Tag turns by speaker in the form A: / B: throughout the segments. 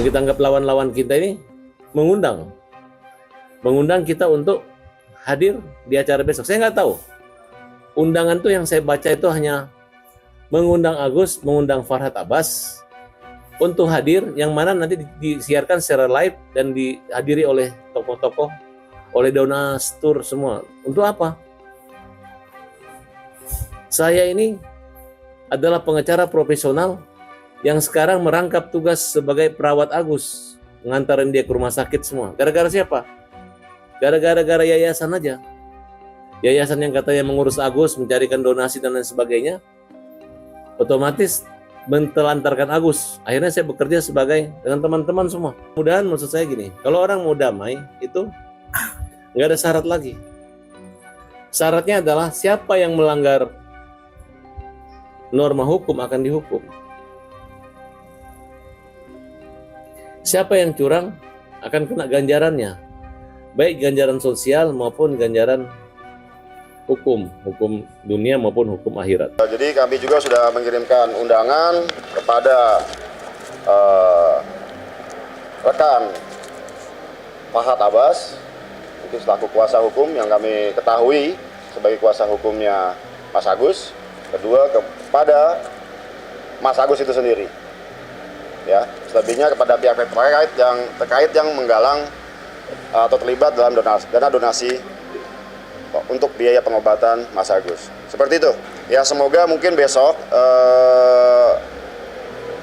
A: kita anggap lawan-lawan kita ini mengundang kita untuk hadir di acara besok. Saya nggak tahu. Undangan tuh yang saya baca itu hanya mengundang Agus, mengundang Farhad Abbas untuk hadir, yang mana nanti disiarkan secara live dan dihadiri oleh tokoh-tokoh, oleh donatur semua. Untuk apa? Saya ini adalah pengacara profesional yang sekarang merangkap tugas sebagai perawat Agus, mengantarin dia ke rumah sakit semua. Gara-gara siapa? Gara-gara yayasan aja. Yayasan yang katanya mengurus Agus, mencarikan donasi dan lain sebagainya, otomatis mentelantarkan Agus. Akhirnya saya bekerja dengan teman-teman semua. Mudahan, maksud saya gini, kalau orang mau damai itu nggak ada syarat lagi. Syaratnya adalah siapa yang melanggar norma hukum akan dihukum. Siapa yang curang akan kena ganjarannya, baik ganjaran sosial maupun ganjaran hukum dunia maupun hukum akhirat.
B: Jadi kami juga sudah mengirimkan undangan kepada rekan Farhad Abbas, itu selaku kuasa hukum yang kami ketahui sebagai kuasa hukumnya Mas Agus. Kedua, kepada Mas Agus itu sendiri. Ya, selebihnya kepada pihak terkait yang menggalang atau terlibat dalam dana donasi untuk biaya pengobatan Mas Agus. Seperti itu. Ya, semoga mungkin besok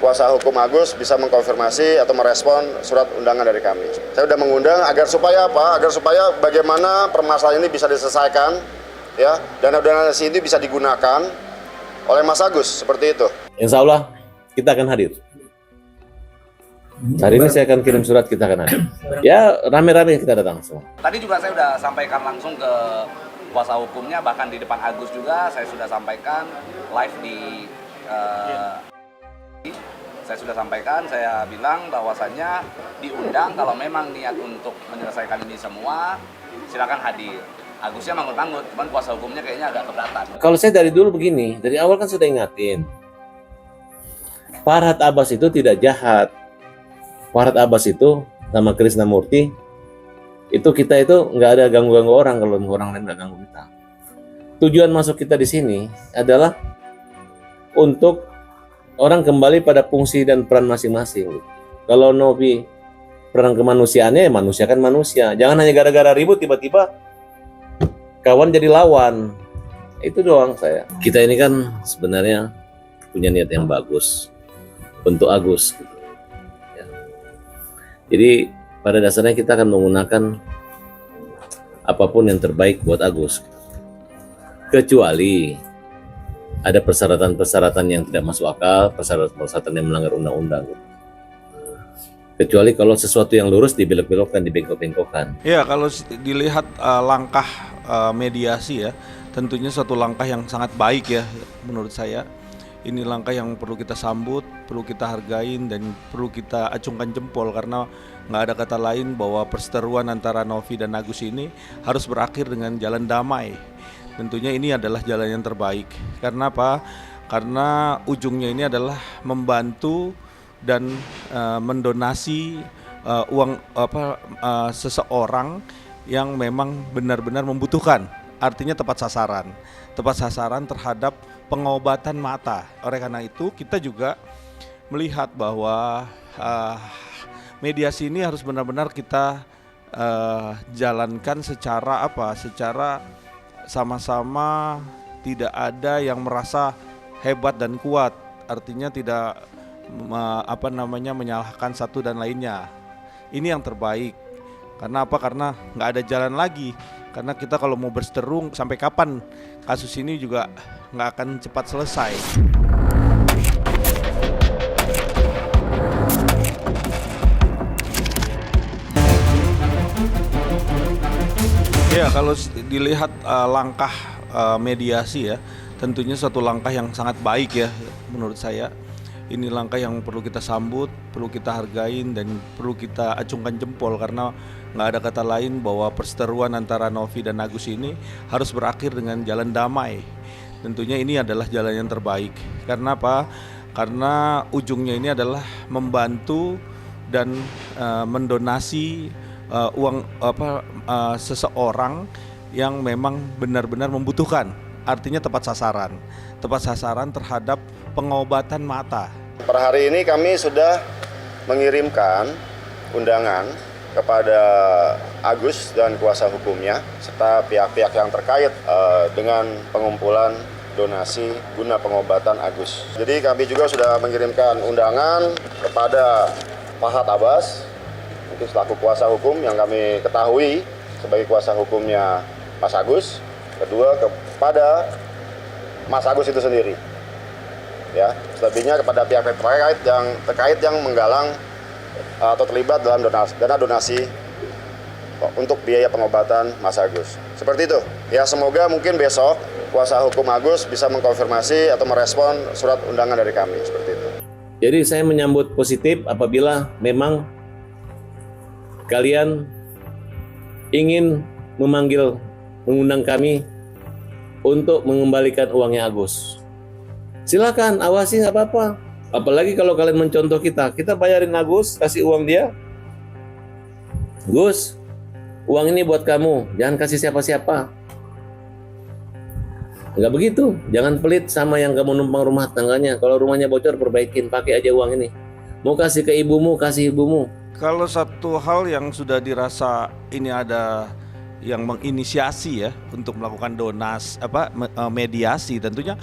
B: kuasa hukum Agus bisa mengkonfirmasi atau merespon surat undangan dari kami. Saya sudah mengundang agar supaya apa? Agar supaya bagaimana permasalahan ini bisa diselesaikan, ya, dana donasi ini bisa digunakan oleh Mas Agus, seperti itu.
A: Insya Allah kita akan hadir. Hari ini saya akan kirim surat, kita akan hadir. Ya, rame-rame kita datang semua.
C: Tadi juga saya sudah sampaikan langsung ke kuasa hukumnya, bahkan di depan Agus juga saya sudah sampaikan live saya bilang bahwasannya diundang, kalau memang niat untuk menyelesaikan ini semua, silakan hadir. Agusnya manggut-manggut, cuman kuasa hukumnya kayaknya agak keberatan.
A: Kalau saya dari dulu begini, dari awal kan sudah ingatin, Farhad Abbas itu tidak jahat. Farhad Abbas itu nama Krisnamurti, itu kita itu nggak ada ganggu-ganggu orang kalau orang lain nggak ganggu kita. Tujuan masuk kita di sini adalah untuk orang kembali pada fungsi dan peran masing-masing. Kalau Novi peran kemanusiaannya, ya manusiakan manusia. Jangan hanya gara-gara ribut tiba-tiba kawan jadi lawan. Itu doang saya. Kita ini kan sebenarnya punya niat yang bagus untuk Agus. Ya. Jadi pada dasarnya kita akan menggunakan apapun yang terbaik buat Agus. Kecuali ada persyaratan-persyaratan yang tidak masuk akal, persyaratan-persyaratan yang melanggar undang-undang. Kecuali kalau sesuatu yang lurus dibelok-belokkan, dibengkok-bengkokkan.
D: Ya, kalau dilihat langkah mediasi ya, tentunya suatu langkah yang sangat baik ya menurut saya. Ini langkah yang perlu kita sambut, perlu kita hargain, dan perlu kita acungkan jempol, karena nggak ada kata lain bahwa perseteruan antara Novi dan Agus ini harus berakhir dengan jalan damai. Tentunya ini adalah jalan yang terbaik. Karena apa? Karena ujungnya ini adalah membantu dan mendonasi uang seseorang yang memang benar-benar membutuhkan, artinya tepat sasaran terhadap pengobatan mata. Oleh karena itu kita juga melihat bahwa mediasi ini harus benar-benar kita jalankan secara sama-sama, tidak ada yang merasa hebat dan kuat, artinya tidak menyalahkan satu dan lainnya. Ini yang terbaik. Karena apa? Karena nggak ada jalan lagi. Karena kita kalau mau berseteru sampai kapan, kasus ini juga nggak akan cepat selesai. Ya, kalau dilihat langkah mediasi ya, tentunya suatu langkah yang sangat baik ya menurut saya. Ini langkah yang perlu kita sambut, perlu kita hargain, dan perlu kita acungkan jempol, karena nggak ada kata lain bahwa perseteruan antara Novi dan Agus ini harus berakhir dengan jalan damai. Tentunya ini adalah jalan yang terbaik. Karena apa? Karena ujungnya ini adalah membantu dan mendonasi uang seseorang yang memang benar-benar membutuhkan. Artinya tepat sasaran terhadap pengobatan mata.
B: Per hari ini kami sudah mengirimkan undangan kepada Agus dan kuasa hukumnya serta pihak-pihak yang terkait dengan pengumpulan donasi guna pengobatan Agus. Jadi kami juga sudah mengirimkan undangan kepada Fahad Abbas, mungkin selaku kuasa hukum yang kami ketahui sebagai kuasa hukumnya Mas Agus. Kedua kepada Mas Agus itu sendiri. Ya, selebihnya kepada pihak terkait yang menggalang atau terlibat dalam dana donasi untuk biaya pengobatan Mas Agus. Seperti itu. Ya, semoga mungkin besok kuasa hukum Agus bisa mengkonfirmasi atau merespon surat undangan dari kami, seperti itu.
A: Jadi saya menyambut positif apabila memang kalian ingin mengundang kami untuk mengembalikan uangnya Agus. Silakan, awasi, nggak apa-apa. Apalagi kalau kalian mencontoh kita bayarin Agus, kasih uang dia. Gus, uang ini buat kamu, jangan kasih siapa-siapa. Enggak begitu, jangan pelit sama yang kamu numpang rumah tangganya. Kalau rumahnya bocor, perbaikin, pakai aja uang ini. Mau kasih ke ibumu, kasih ibumu.
D: Kalau satu hal yang sudah dirasa ini ada yang menginisiasi ya untuk melakukan mediasi, tentunya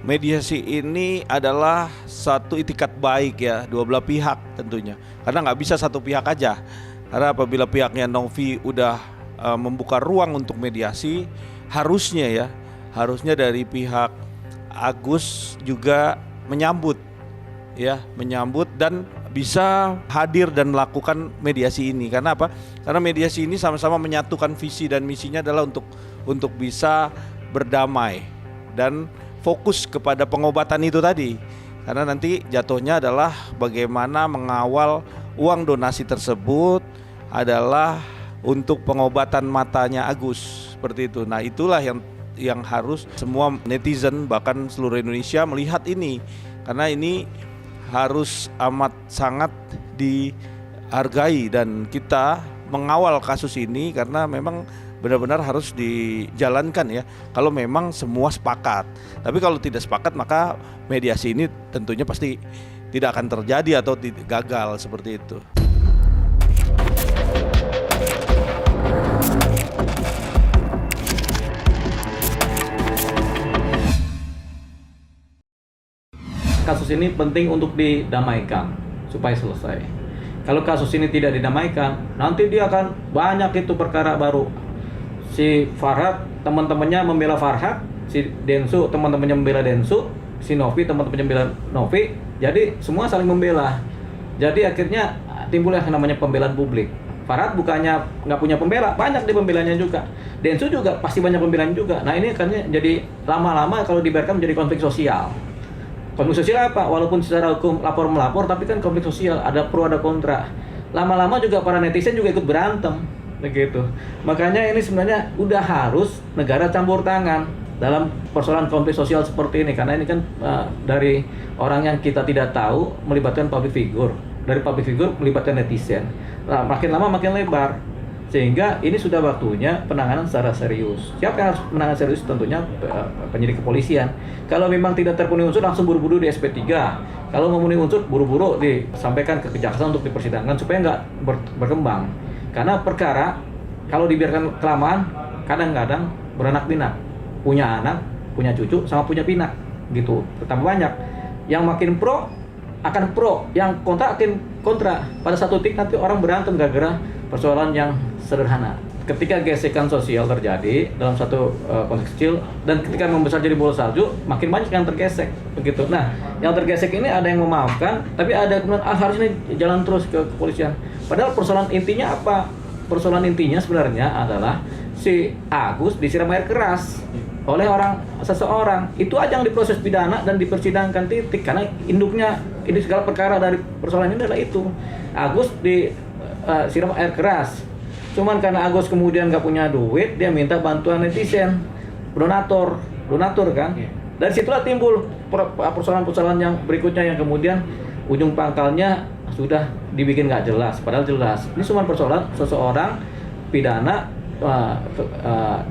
D: mediasi ini adalah satu itikat baik ya, dua belah pihak tentunya. Karena nggak bisa satu pihak aja. Karena apabila pihaknya Novi udah membuka ruang untuk mediasi, harusnya dari pihak Agus juga menyambut dan bisa hadir dan melakukan mediasi ini. Karena apa? Karena mediasi ini sama-sama menyatukan visi dan misinya adalah untuk bisa berdamai dan fokus kepada pengobatan itu tadi. Karena nanti jatuhnya adalah bagaimana mengawal uang donasi tersebut adalah untuk pengobatan matanya Agus, seperti itu. Nah, itulah yang harus semua netizen bahkan seluruh Indonesia melihat ini. Karena ini harus amat sangat dihargai dan kita mengawal kasus ini karena memang benar-benar harus dijalankan ya. Kalau memang semua sepakat. Tapi kalau tidak sepakat maka mediasi ini tentunya pasti tidak akan terjadi atau gagal seperti itu.
E: Kasus ini penting untuk didamaikan supaya selesai. Kalau kasus ini tidak didamaikan, nanti dia akan banyak itu perkara baru. Si Farhad teman-temannya membela Farhad, si Densu teman-temannya membela Densu, si Novi teman-temannya membela Novi. Jadi semua saling membela. Jadi akhirnya timbullah yang namanya pembelaan publik. Farhad bukannya nggak punya pembela, banyak di pembelanya juga. Densu juga pasti banyak pembelaan juga. Nah ini akhirnya jadi lama-lama kalau dibiarkan menjadi konflik sosial. Konflik sosial apa? Walaupun secara hukum lapor melapor, tapi kan konflik sosial, ada pro ada kontra. Lama-lama juga para netizen juga ikut berantem, begitu. Makanya ini sebenarnya udah harus negara campur tangan dalam persoalan konflik sosial seperti ini, karena ini kan dari orang yang kita tidak tahu melibatkan public figure, dari public figure melibatkan netizen. Nah, makin lama makin lebar. Sehingga ini sudah waktunya penanganan secara serius. Siapa yang harus menangani serius? Tentunya penyidik kepolisian. Kalau memang tidak terpenuhi unsur, langsung buru-buru di SP3. Kalau memenuhi unsur, buru-buru disampaikan ke kejaksaan untuk dipersidangkan supaya nggak berkembang. Karena perkara kalau dibiarkan kelamaan, kadang-kadang beranak pinak. Punya anak, punya cucu, sama punya pinak, gitu. Bertambah banyak. Yang makin pro akan pro, yang kontra akan kontra. Pada satu titik nanti orang berantem gara-gara persoalan yang sederhana. Ketika gesekan sosial terjadi dalam satu konteks kecil dan ketika membesar jadi bola salju, makin banyak yang tergesek, begitu. Nah, yang tergesek ini ada yang memaafkan, tapi ada kemudian harusnya jalan terus ke kepolisian. Padahal persoalan intinya apa? Persoalan intinya sebenarnya adalah si Agus disiram air keras oleh seseorang. Itu aja yang diproses pidana dan dipersidangkan, titik. Karena induknya ini segala perkara dari persoalan ini adalah itu. Agus disiram air keras. Cuman karena Agus kemudian nggak punya duit, dia minta bantuan netizen, donatur kan. Dari situlah timbul persoalan-persoalan yang berikutnya yang kemudian ujung pangkalnya sudah dibikin nggak jelas, padahal jelas. Ini cuma persoalan seseorang pidana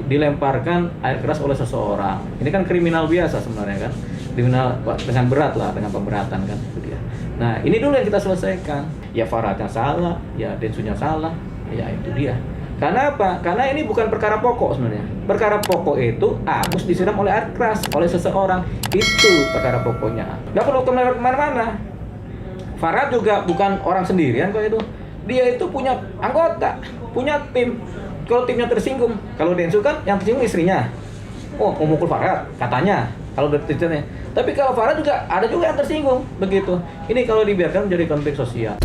E: dilemparkan air keras oleh seseorang. Ini kan kriminal biasa sebenarnya kan, kriminal dengan berat lah, dengan pemberatan kan itu dia. Nah ini dulu yang kita selesaikan. Ya Farhatnya salah, ya Densunya salah, ya itu dia. Karena apa? Karena ini bukan perkara pokok sebenarnya. Perkara pokok itu Agus disiram oleh air keras oleh seseorang, itu perkara pokoknya. Nggak perlu kemana-mana. Farhat juga bukan orang sendirian kok itu. Dia itu punya anggota, punya tim. Kalau timnya tersinggung, kalau Densu kan yang tersinggung istrinya. Oh, mau mukul Farhat katanya. Kalau dari ceritanya. Tapi kalau Farhat juga ada juga yang tersinggung begitu. Ini kalau dibiarkan menjadi konflik sosial.